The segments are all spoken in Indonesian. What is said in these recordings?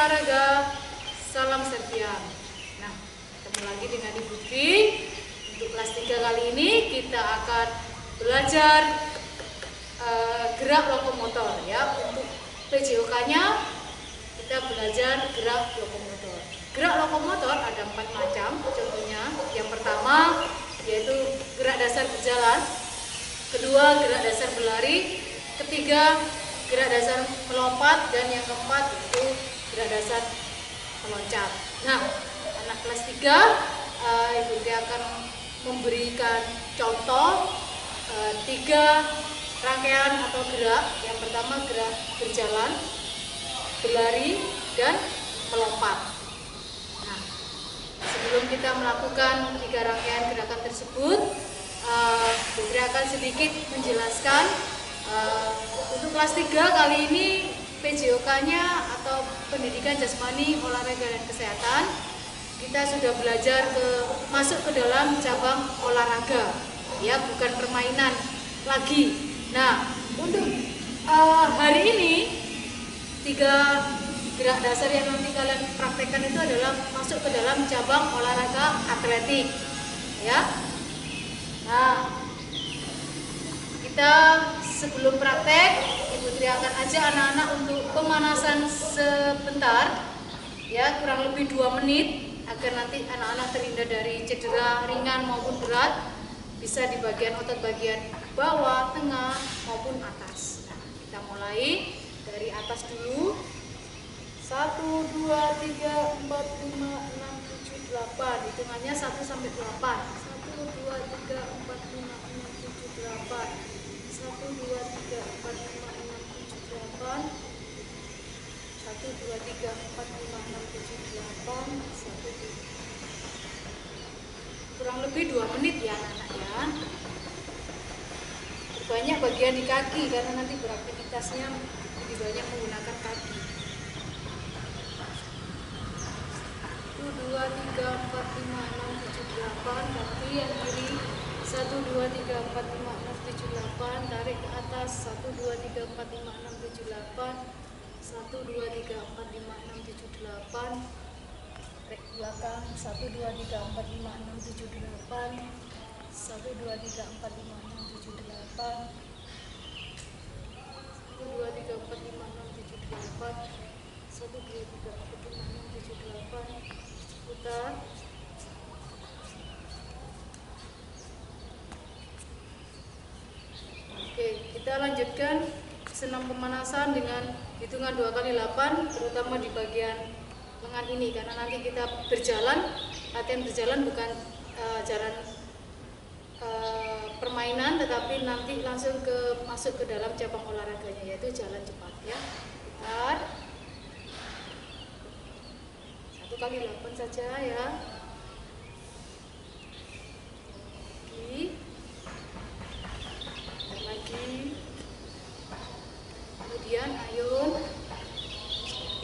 olahraga, salam Servian. Nah, ketemu lagi dengan Ibu Dwi. Untuk kelas 3 kali ini kita akan belajar gerak lokomotor ya. Untuk PJOK-nya kita belajar gerak lokomotor. Gerak lokomotor ada 4 macam contohnya. Yang pertama yaitu gerak dasar berjalan, kedua gerak dasar berlari, ketiga gerak dasar melompat, dan yang keempat yaitu gerak dasar meloncat. Nah, anak kelas 3 Ibu Dwi akan memberikan contoh 3 rangkaian atau gerak. Yang pertama gerak berjalan, berlari, dan melompat. Nah, sebelum kita melakukan 3 rangkaian gerakan tersebut, Ibu Dwi akan sedikit menjelaskan untuk kelas 3 kali ini PJOK-nya atau Pendidikan Jasmani, Olahraga dan Kesehatan. Kita sudah belajar masuk ke dalam cabang olahraga, ya, bukan permainan lagi. Nah, untuk hari ini 3 gerak dasar yang nanti kalian praktekkan itu adalah masuk ke dalam cabang olahraga atletik, ya. Nah, kita sebelum praktek, Ibu Dwi akan ajak anak-anak untuk pemanasan sebentar, ya, kurang lebih 2 menit, agar nanti anak-anak terhindar dari cedera ringan maupun berat, bisa di bagian otot bagian bawah, tengah maupun atas. Nah, kita mulai dari atas dulu. 1, 2, 3, 4, 5, 6, 7, 8. Hitungannya 1 sampai 8. 1, 2, 3, 4, 5, 6, 7, 8. 1, 2, 3, 4, 5, 6, 7, 8. 1, 2, 3, 4, 5, 6, 7, 8. 1, 2. Kurang lebih 2 menit ya anak-anak ya. Banyak bagian di kaki karena nanti beraktivitasnya lebih banyak menggunakan kaki. 1, 2, 3, 4, 5, 6, 7, 8. Kaki yang kiri. 1, 2, 3, 4, 5, 6, 7, 8. Tarik ke atas. 1, 2, 3, 4, 5, 6, 7, 8. 1, 2, 3, 4, 5, 6, 7, 8. Tarik ke belakang. 1, 2, 3, 4, 5, 6, 7, 8. 1, 2, 3, 4, 5, 6, 7, 8. 1, 2, 3, 4, 5, 6, 7, 8. 1, 2, 3, 4, 5, 6, 7, 8. Putar. Oke, kita lanjutkan senam pemanasan dengan hitungan 2 kali 8, terutama di bagian lengan ini, karena nanti kita berjalan, latihan berjalan bukan jalan permainan, tetapi nanti langsung masuk ke dalam cabang olahraganya, yaitu jalan cepat ya. Putar. 1 kali 8 saja ya. Lagi. Kemudian ayun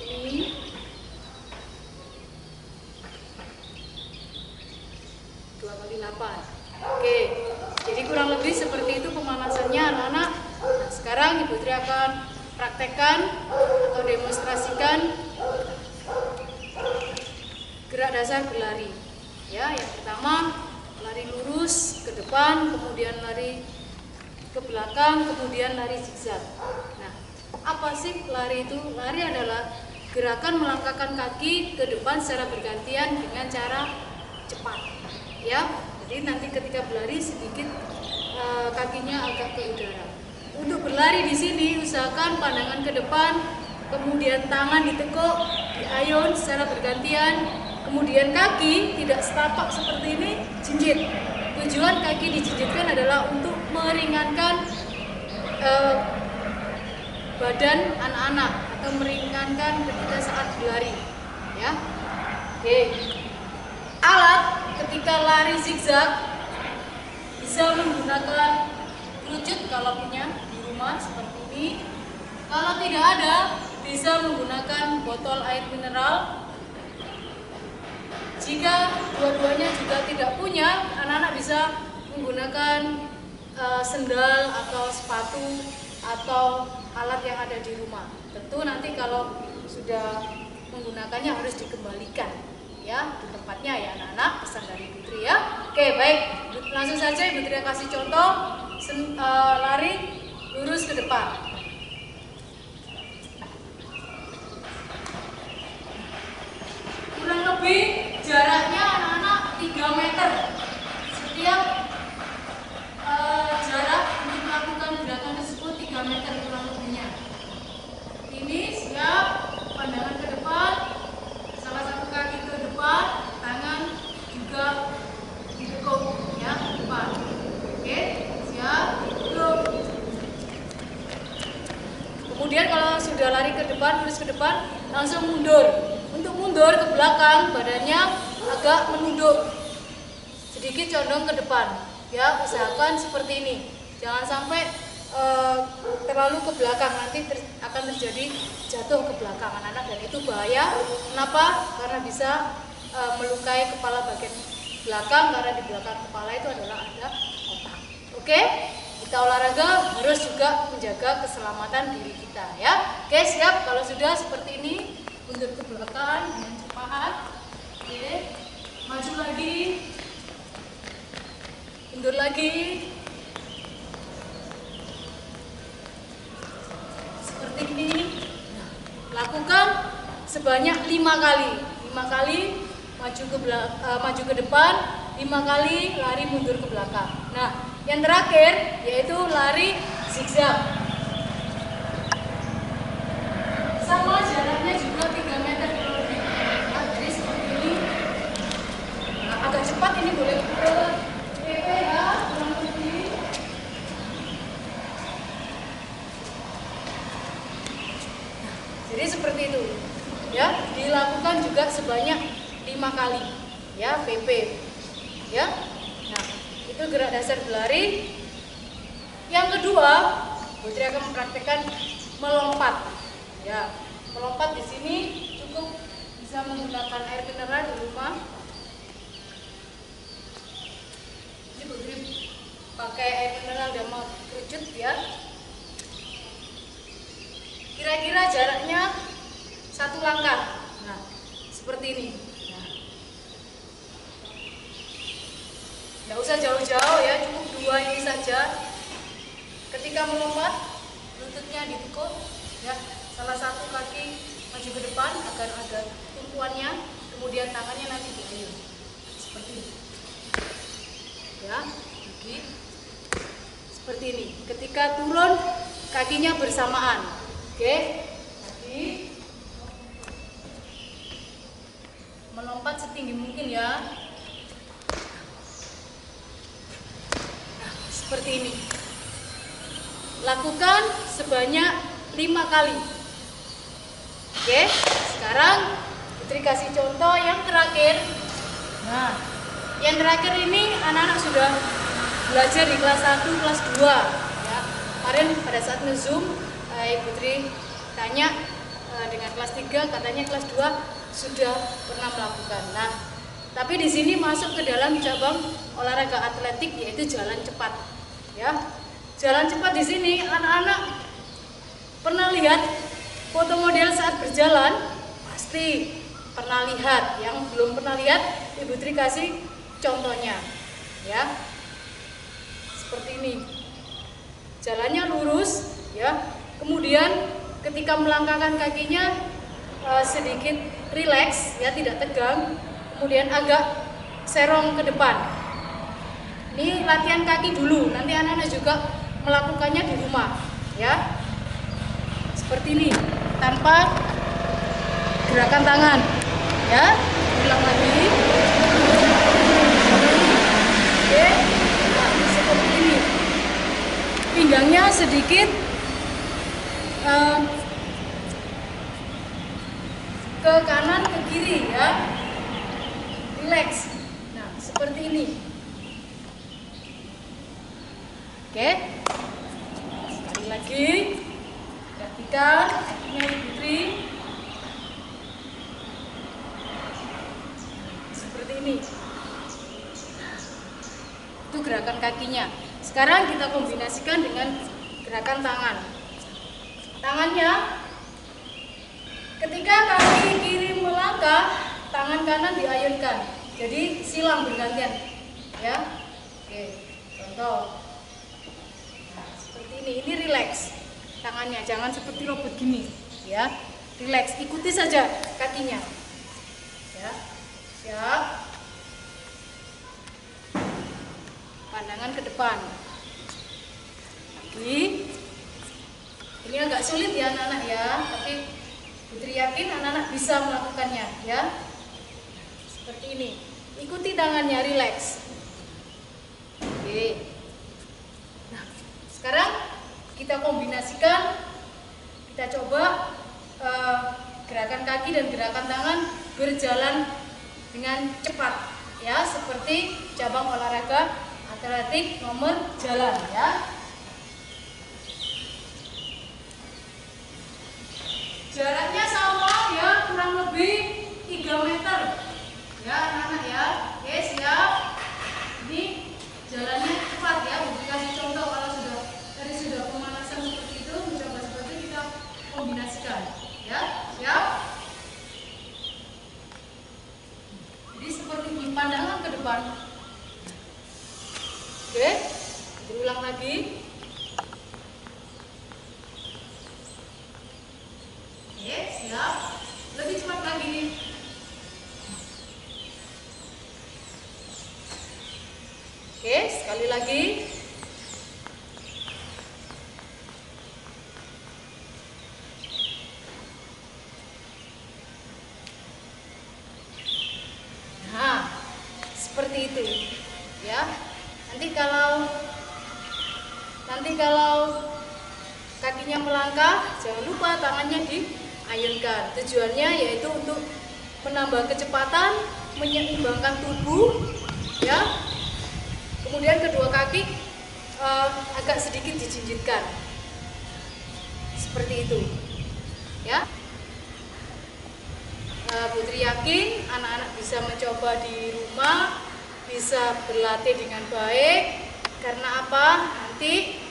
ini. 2 kali 8. Oke, jadi kurang lebih seperti itu pemanasannya anak-anak. Nah, sekarang Ibu Dwi akan praktekkan atau demonstrasikan gerak dasar berlari. Ya, yang pertama lari lurus ke depan, kemudian lari ke belakang, kemudian lari zigzag. Nah, apa sih lari itu? Lari adalah gerakan melangkahkan kaki ke depan secara bergantian dengan cara cepat. Ya, jadi nanti ketika berlari sedikit kakinya agak ke udara. Untuk berlari di sini usahakan pandangan ke depan, kemudian tangan ditekuk, diayun secara bergantian, kemudian kaki tidak setapak seperti ini, jinjit. Tujuan kaki dijinjitkan adalah untuk meringankan badan anak-anak atau meringankan ketika saat berlari. Ya, oke. Alat ketika lari zigzag bisa menggunakan kerucut kalau punya di rumah seperti ini. Kalau tidak ada, bisa menggunakan botol air mineral. Jika dua-duanya juga tidak punya, anak-anak bisa menggunakan sendal atau sepatu atau alat yang ada di rumah. Tentu nanti kalau sudah menggunakannya harus dikembalikan ya di tempatnya ya anak-anak, pesan dari Ibu Tri ya. Oke, baik, langsung saja Ibu Tri kasih contoh lari lurus ke depan. Kurang lebih jaraknya anak-anak 3 meter setiap jarak untuk melakukan gerakan tersebut 3 meter kurang lebihnya. Ini siap, pandangan ke depan, salah satu kaki ke depan, tangan juga ditekuk ya ke depan. Oke, siap, duduk. Kemudian kalau sudah lari ke depan, lurus ke depan, langsung mundur. Untuk mundur ke belakang, badannya agak menunduk, sedikit condong ke depan. Ya, usahakan seperti ini. Jangan sampai terlalu ke belakang, nanti akan terjadi jatuh ke belakang anak-anak dan itu bahaya. Kenapa? Karena bisa melukai kepala bagian belakang, karena di belakang kepala itu adalah ada otak. Oke? Kita olahraga harus juga menjaga keselamatan diri kita ya. Oke, siap? Kalau sudah seperti ini, mundur ke belakang dengan cepat. Oke, maju lagi, mundur lagi, seperti ini. Nah, lakukan sebanyak 5 kali. 5 kali maju ke depan, 5 kali lari mundur ke belakang. Nah, yang terakhir yaitu lari zigzag. Sama jaraknya juga 3 meter kurang lebih. Nah, jadi seperti ini. Nah, agak cepat ini boleh ke PP ya, kurang lebih. Nah, jadi seperti itu. Ya, dilakukan juga sebanyak 5 kali. Ya, PP. Ya. Nah, itu gerak dasar berlari. Yang kedua, Bu Tri akan mempraktekkan melompat. Ya, melompat di sini cukup bisa menggunakan air mineral di rumah. Ini Bu Tri pakai air mineral dan mau kerucut ya. Kira-kira jaraknya 1 langkah. Nah, seperti ini. Nah, nggak usah jauh-jauh ya, cukup 2 ini saja. Ketika melompat, lututnya ditekuk ya. Salah satu kaki maju ke depan agar ada tumpuannya, kemudian tangannya nanti diayun seperti ini. Ya, lagi seperti ini. Ketika turun, kakinya bersamaan. Oke, lagi melompat setinggi mungkin ya. Nah, seperti ini. Lakukan sebanyak 5 kali. Oke, sekarang Putri kasih contoh yang terakhir. Nah, yang terakhir ini anak-anak sudah belajar di kelas 1, kelas 2 ya. Kemarin pada saat nge-zoom, Putri tanya dengan kelas 3, katanya kelas 2 sudah pernah melakukan. Nah, tapi di sini masuk ke dalam cabang olahraga atletik yaitu jalan cepat. Ya, jalan cepat di sini anak-anak pernah lihat foto model saat berjalan? Pasti pernah lihat. Yang belum pernah lihat, Ibu Tri kasih contohnya. Ya, seperti ini. Jalannya lurus, ya. Kemudian ketika melangkahkan kakinya sedikit rileks, ya, tidak tegang. Kemudian agak serong ke depan. Ini latihan kaki dulu. Nanti anak-anak juga melakukannya di rumah, ya. Seperti ini, tanpa gerakan tangan, ya. Ulang lagi. Oke, nah, seperti ini. Pinggangnya sedikit ke kanan ke kiri, ya. Relax. Nah, seperti ini. Oke. Sekali lagi. Perhatikan kakinya Ibu Tri. Seperti ini. Itu gerakan kakinya. Sekarang kita kombinasikan dengan gerakan tangan. Tangannya ketika kaki kiri melangkah, tangan kanan diayunkan. Jadi silang bergantian, ya. Oke, contoh. Nah, seperti ini rileks tangannya, jangan seperti robot gini, ya. Rileks, ikuti saja kakinya, ya. Siap. Pandangan ke depan. Lagi. Ini agak sulit ya anak-anak ya, tapi Putri yakin anak-anak bisa melakukannya ya. Seperti ini. Ikuti tangannya, rileks. Oke. Nah, sekarang kita kombinasikan. Kita coba gerakan kaki dan gerakan tangan berjalan dengan cepat ya, seperti cabang olahraga atletik nomor jalan ya. Jaraknya sama ya, kurang lebih 3 meter ya anak-anak ya. Oke, siap. Ini jalannya cepat ya. Budi kasih contoh kalau tadi sudah pemanasan seperti itu, mencoba seperti itu, kita kombinasikan ya. Siap. Jadi seperti pandangan ke depan. Oke, berulang lagi. Oke, siap. Lebih cepat lagi. Oke, sekali lagi. Nah, seperti itu. Ya. Nanti kalau kakinya melangkah, jangan lupa tangannya diayunkan. Tujuannya yaitu untuk menambah kecepatan, menyeimbangkan tubuh, ya. Kemudian kedua kaki agak sedikit dijinjitkan, seperti itu, ya. Putri yakin anak-anak bisa mencoba di rumah, bisa berlatih dengan baik. Karena apa? Nanti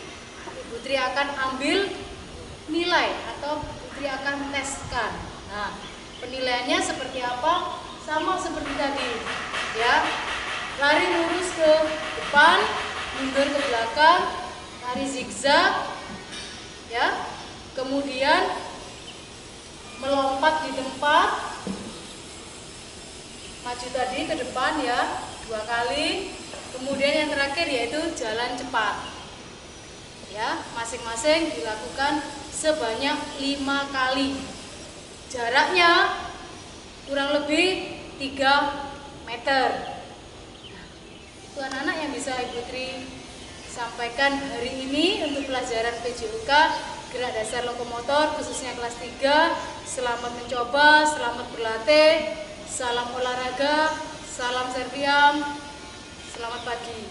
Putri akan ambil nilai atau Putri akan teskan. Nah, penilaiannya seperti apa? Sama seperti tadi, ya. Lari lurus ke depan, mundur ke belakang, lari zigzag, ya. Kemudian melompat di tempat, maju tadi ke depan ya, 2 kali. Kemudian yang terakhir yaitu jalan cepat. Ya, masing-masing dilakukan sebanyak 5 kali. Jaraknya kurang lebih 3 meter. Itu anak-anak yang bisa Ibu Tri sampaikan hari ini untuk pelajaran PJOK gerak dasar lokomotor khususnya kelas 3. Selamat mencoba, selamat berlatih, salam olahraga, salam serviam, selamat pagi.